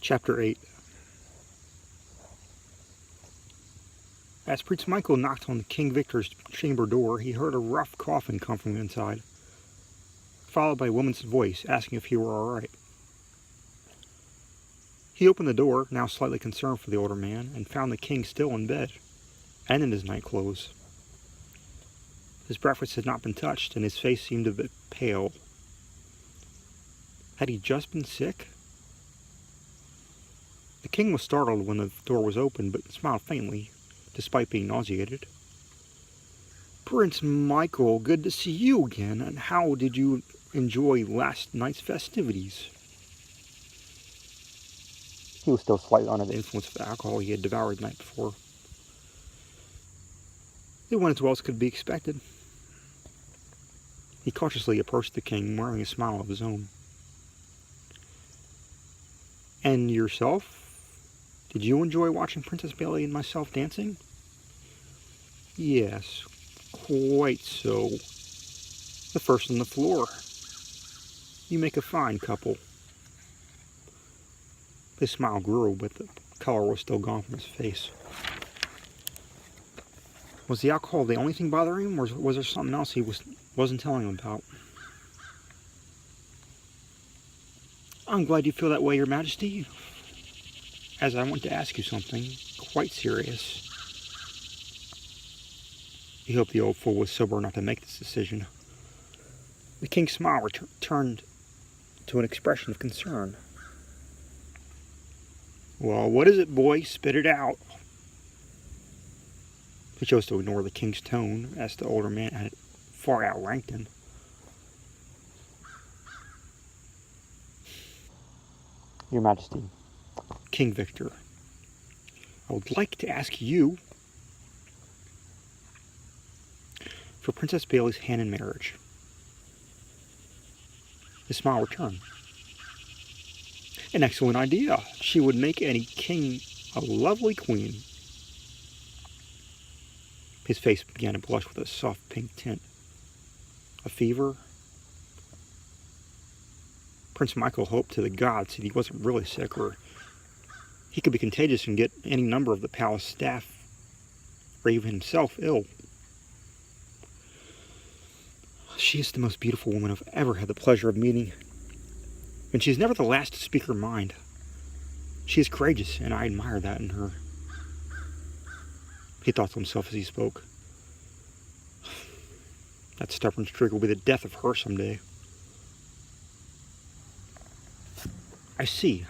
Chapter 8. As Prince Michael knocked on King Victor's chamber door, he heard a rough coughing come from inside, followed by a woman's voice asking if he were all right. He opened the door, now slightly concerned for the older man, and found the king still in bed, and in his nightclothes. His breakfast had not been touched, and his face seemed a bit pale. Had he just been sick? The king was startled when the door was opened, but smiled faintly, despite being nauseated. "Prince Michael, good to see you again, and how did you enjoy last night's festivities?" He was still slightly under the influence of the alcohol he had devoured the night before. It went as well as could be expected. He cautiously approached the king, wearing a smile of his own. "And yourself? Did you enjoy watching Princess Bailey and myself dancing?" "Yes, quite so. The first on the floor. You make a fine couple." His smile grew, but the color was still gone from his face. Was the alcohol the only thing bothering him, or was there something else he wasn't telling him about? "I'm glad you feel that way, Your Majesty, as I want to ask you something quite serious." He hoped the old fool was sober enough to make this decision. The king's smile returned to an expression of concern. "Well, what is it, boy? Spit it out." He chose to ignore the king's tone, as the older man had far outranked him. "Your Majesty, King Victor, I would like to ask you for Princess Bailey's hand in marriage." His smile returned. "An excellent idea. She would make any king a lovely queen." His face began to blush with a soft pink tint. A fever? Prince Michael hoped to the gods that he wasn't really sick, or he could be contagious and get any number of the palace staff, or even himself, ill. "She is the most beautiful woman I've ever had the pleasure of meeting, and she is never the last to speak her mind. She is courageous, and I admire that in her." He thought to himself as he spoke, "That stubborn streak will be the death of her someday." "I see."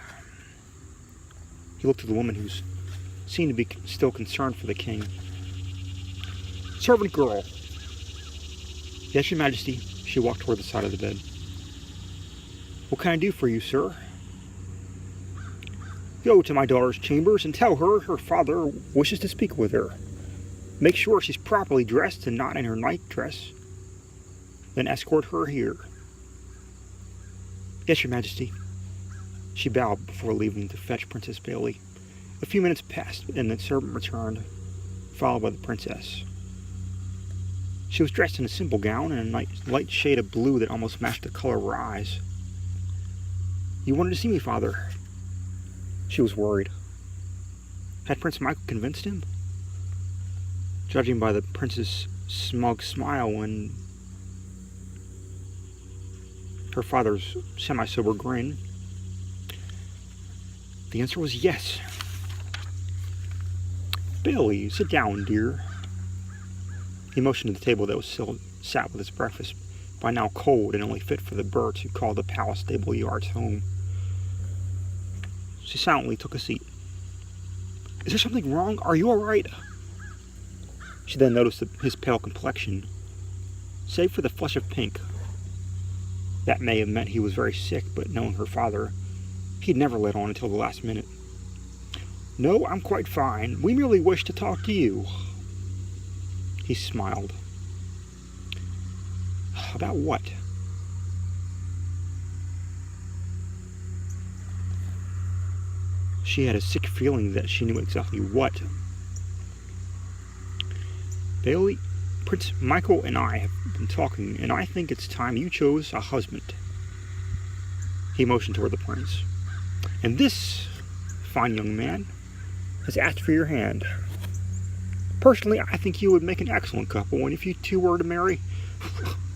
He looked at the woman, who seemed to be still concerned for the king. "Servant girl." "Yes, Your Majesty." She walked toward the side of the bed. "What can I do for you, sir?" "Go to my daughter's chambers and tell her her father wishes to speak with her. Make sure she's properly dressed and not in her nightdress. Then escort her here." "Yes, Your Majesty." She bowed before leaving to fetch Princess Bailey. A few minutes passed, and the servant returned, followed by the princess. She was dressed in a simple gown and a light shade of blue that almost matched the color of her eyes. "You wanted to see me, father?" She was worried. Had Prince Michael convinced him? Judging by the prince's smug smile and her father's semi-sober grin, the answer was yes. "Bailey, sit down, dear." He motioned to the table that was still sat with its breakfast, by now cold and only fit for the birds who called the palace stable yards home. She silently took a seat. "Is there something wrong? Are you all right?" She then noticed his pale complexion, save for the flush of pink. That may have meant he was very sick, but knowing her father, he'd never let on until the last minute. "No, I'm quite fine. We merely wish to talk to you." He smiled. "About what?" She had a sick feeling that she knew exactly what. "Bailey, Prince Michael and I have been talking, and I think it's time you chose a husband." He motioned toward the prince. "And this fine young man, has asked for your hand. Personally, I think you would make an excellent couple, and if you two were to marry,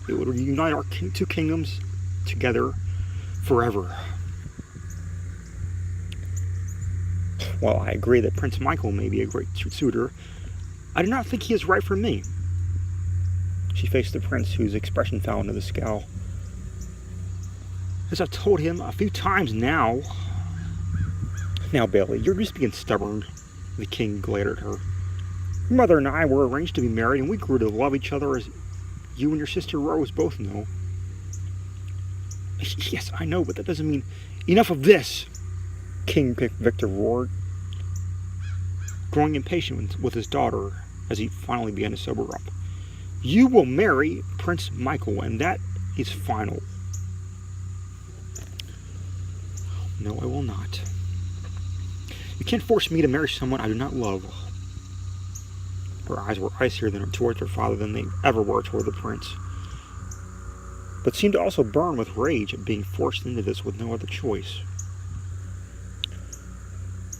it would unite our two kingdoms together forever. While I agree that Prince Michael may be a great suitor, I do not think he is right for me. She faced the prince, whose expression fell into the scowl. As I've told him a few times now... Now, Bailey, you're just being stubborn, the king glared at her. Your mother and I were arranged to be married, and we grew to love each other, as you and your sister Rose both know. Yes, I know, but that doesn't mean... Enough of this! King Victor roared, growing impatient with his daughter as he finally began to sober up. You will marry Prince Michael, and that is final. No, I will not. You can't force me to marry someone I do not love. Her eyes were icier towards her father than they ever were toward the prince, but seemed to also burn with rage at being forced into this with no other choice.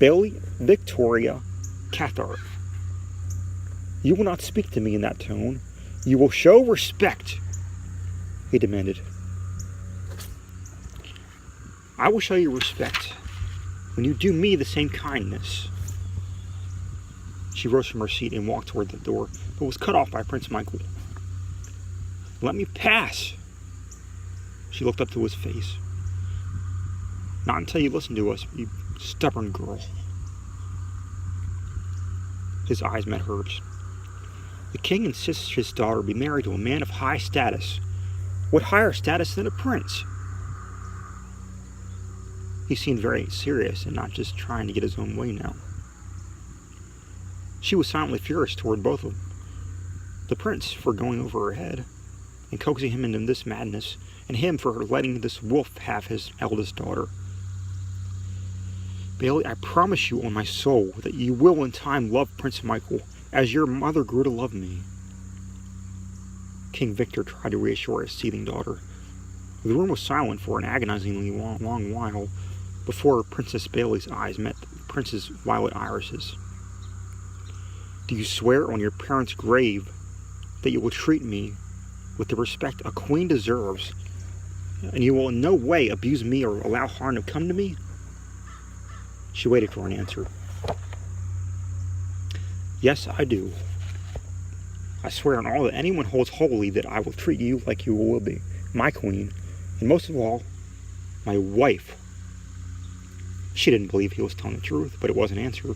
Bailey Victoria Cathart, you will not speak to me in that tone. You will show respect, he demanded. I will show you respect when you do me the same kindness. She rose from her seat and walked toward the door, but was cut off by Prince Michael. Let me pass. She looked up to his face. Not until you listen to us, you stubborn girl. His eyes met hers. The king insists his daughter be married to a man of high status. What higher status than a prince? He seemed very serious and not just trying to get his own way now. She was silently furious toward both of them. The prince for going over her head and coaxing him into this madness, and him for letting this wolf have his eldest daughter. Bailey, I promise you on my soul that you will in time love Prince Michael as your mother grew to love me. King Victor tried to reassure his seething daughter. The room was silent for an agonizingly long while before Princess Bailey's eyes met the prince's violet irises. Do you swear on your parents' grave that you will treat me with the respect a queen deserves, and you will in no way abuse me or allow harm to come to me? She waited for an answer. Yes, I do. I swear on all that anyone holds holy that I will treat you like you will be, my queen, and most of all, my wife. She didn't believe he was telling the truth, but it was an answer.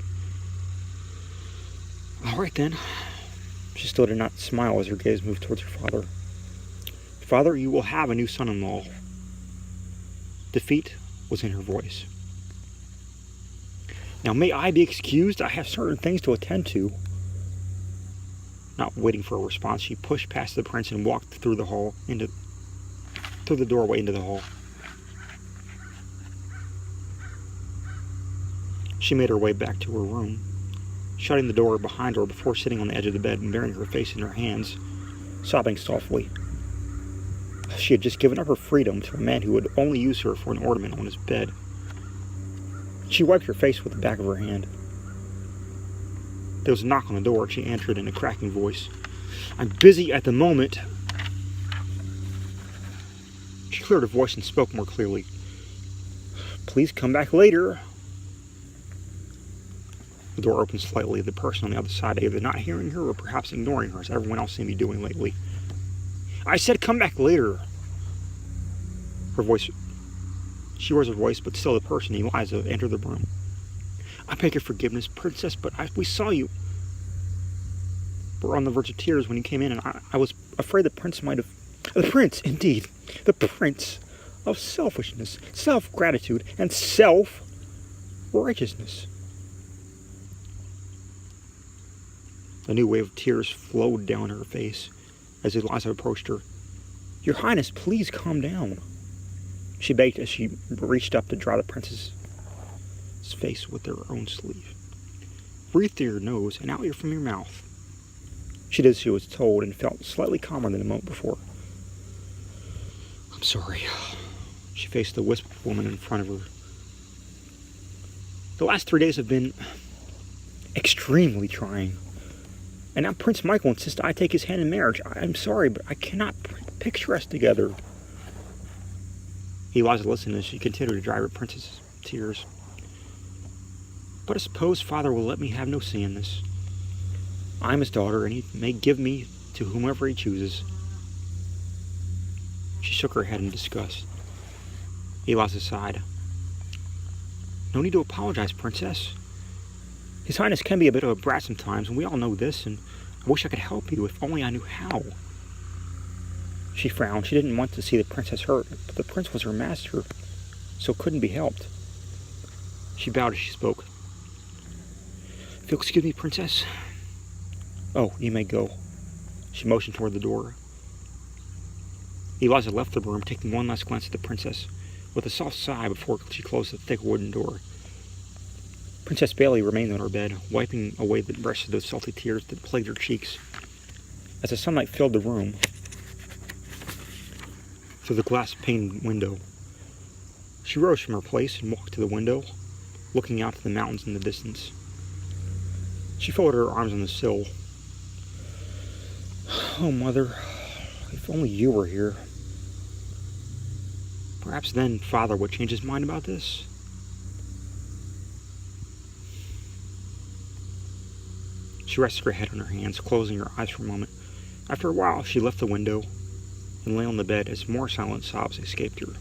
All right, then. She still did not smile as her gaze moved towards her father. Father, you will have a new son-in-law. Defeat was in her voice. Now, may I be excused? I have certain things to attend to. Not waiting for a response, she pushed past the prince and walked through the doorway into the hall. She made her way back to her room, shutting the door behind her before sitting on the edge of the bed and burying her face in her hands, sobbing softly. She had just given up her freedom to a man who would only use her for an ornament on his bed. She wiped her face with the back of her hand. There was a knock on the door. She answered in a cracking voice. I'm busy at the moment. She cleared her voice and spoke more clearly. Please come back later. The door opened slightly. The person on the other side either not hearing her or perhaps ignoring her, as everyone else seemed to be doing lately. I said come back later. Her voice... She raised her voice, but still the person, Eliza, entered the room. I beg your forgiveness, princess, but we saw you. Were on the verge of tears when you came in, and I was afraid the prince might have... The prince, indeed. The prince of selfishness, self-gratitude, and self-righteousness. A new wave of tears flowed down her face as Eliza approached her. Your Highness, please calm down. She begged as she reached up to dry the prince's face with her own sleeve. Breathe through your nose and out from your mouth. She did as she was told and felt slightly calmer than a moment before. I'm sorry. She faced the wisp woman in front of her. The last 3 days have been extremely trying. And now Prince Michael insists I take his hand in marriage. I'm sorry, but I cannot picture us together. Eliza listened as she continued to dry her princess's tears. But I suppose father will let me have no say in this. I am his daughter, and he may give me to whomever he chooses. She shook her head in disgust. Eliza sighed. No need to apologize, Princess. His Highness can be a bit of a brat sometimes, and we all know this, and I wish I could help you if only I knew how. She frowned. She didn't want to see the princess hurt, but the prince was her master, so it couldn't be helped. She bowed as she spoke. If you'll excuse me, Princess. Oh, you may go. She motioned toward the door. Eliza left the room, taking one last glance at the princess, with a soft sigh before she closed the thick wooden door. Princess Bailey remained on her bed, wiping away the rest of those salty tears that plagued her cheeks. As the sunlight filled the room through the glass-paned window, she rose from her place and walked to the window, looking out to the mountains in the distance. She folded her arms on the sill. Oh, Mother, if only you were here. Perhaps then Father would change his mind about this. She rested her head on her hands, closing her eyes for a moment. After a while, she left the window and lay on the bed as more silent sobs escaped her.